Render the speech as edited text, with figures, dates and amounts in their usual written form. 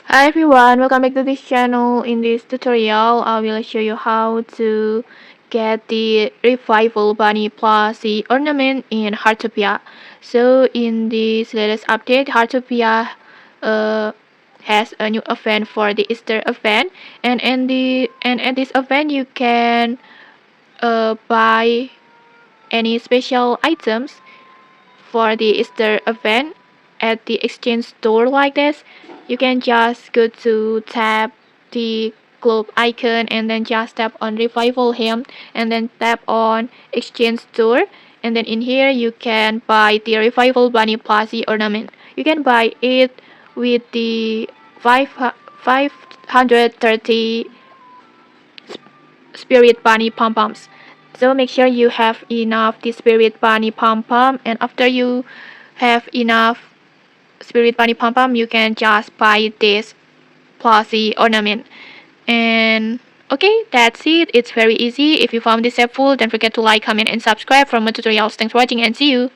Hi everyone, welcome back to this channel. In this tutorial, I will show you how to get the revival bunny plushie ornament in Heartopia. So in this latest update, Heartopia has a new event for the Easter event, and at this event you can buy any special items for the Easter event at the exchange store like this. You can just go to tap the globe icon and then just tap on revival hymn and then tap on exchange store, and then in here you can buy the revival bunny plushie ornament. You can buy it with the 530 spirit bunny pom poms. So make sure you have enough the spirit bunny pom pom, and after you have enough spirit bunny pom pom, you can just buy this plushie ornament. And okay, that's it. It's very easy. If you found this helpful, don't forget to like, comment, and subscribe for more tutorials. Thanks for watching and see you.